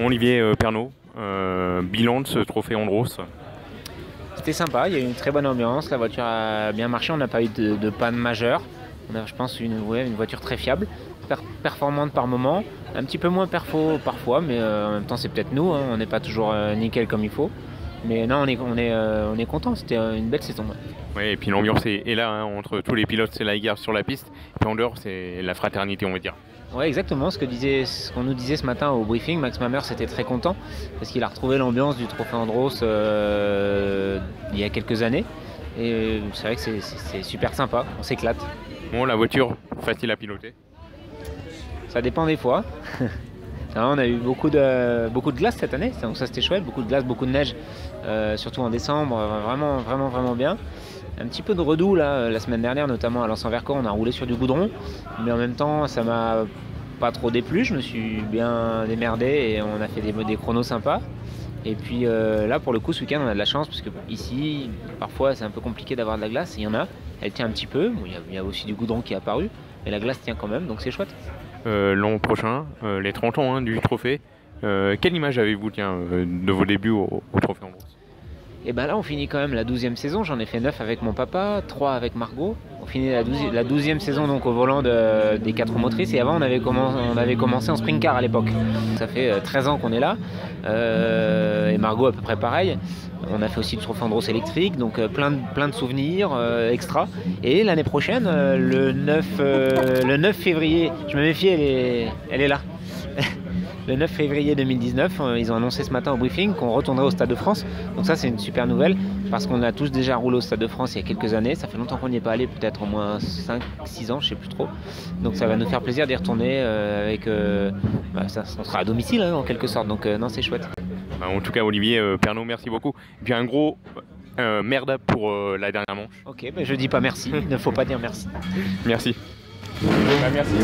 Olivier Pernaut, bilan de ce trophée Andros. C'était sympa, il y a eu une très bonne ambiance, la voiture a bien marché, on n'a pas eu de panne majeure. On a, je pense, une voiture très fiable, performante par moment, un petit peu moins perfo parfois, mais en même temps c'est peut-être nous, hein, on n'est pas toujours nickel comme il faut. Mais non, on est content, c'était une belle saison. Ouais. Oui, et puis l'ambiance est là, hein, entre tous les pilotes, c'est la guerre sur la piste, et puis en dehors, c'est la fraternité, on va dire. Ouais, exactement, ce qu'on nous disait ce matin au briefing, Max Mamers était très content, parce qu'il a retrouvé l'ambiance du trophée Andros il y a quelques années. Et c'est vrai que c'est super sympa, on s'éclate. Bon, la voiture, facile à piloter. Ça dépend des fois. On a eu beaucoup de glace cette année, donc ça c'était chouette, beaucoup de glace, beaucoup de neige, surtout en décembre, vraiment bien. Un petit peu de redoux là, la semaine dernière, notamment à Lens-en-Vercors, on a roulé sur du goudron, mais en même temps ça m'a pas trop déplu, je me suis bien démerdé et on a fait des chronos sympas. Et puis là pour le coup ce week-end on a de la chance parce que ici parfois c'est un peu compliqué d'avoir de la glace, il y en a, elle tient un petit peu, bon, il y a aussi du goudron qui est apparu, mais la glace tient quand même, donc c'est chouette. L'an prochain, les 30 ans, hein, du trophée. Quelle image avez-vous de vos débuts au trophée Andros? Et ben là on finit quand même la 12e saison, j'en ai fait 9 avec mon papa, 3 avec Margot. On finit la 12e saison donc au volant des 4 motrices et avant on avait commencé en sprint car à l'époque. Ça fait 13 ans qu'on est là et Margot à peu près pareil. On a fait aussi le trophée Andros électrique, donc plein de souvenirs extra. Et l'année prochaine, le 9 février, je me méfie, elle est là. Le 9 février 2019, ils ont annoncé ce matin au briefing qu'on retournerait au Stade de France. Donc ça c'est une super nouvelle parce qu'on a tous déjà roulé au Stade de France il y a quelques années. Ça fait longtemps qu'on n'y est pas allé, peut-être au moins 5-6 ans, je ne sais plus trop. Donc ça va nous faire plaisir d'y retourner avec... ça, on sera à domicile hein, en quelque sorte, donc non c'est chouette. En tout cas Olivier Pernaut, merci beaucoup. Et puis un gros merde pour la dernière manche. Ok, je dis pas merci, il ne faut pas dire merci. Merci. Merci.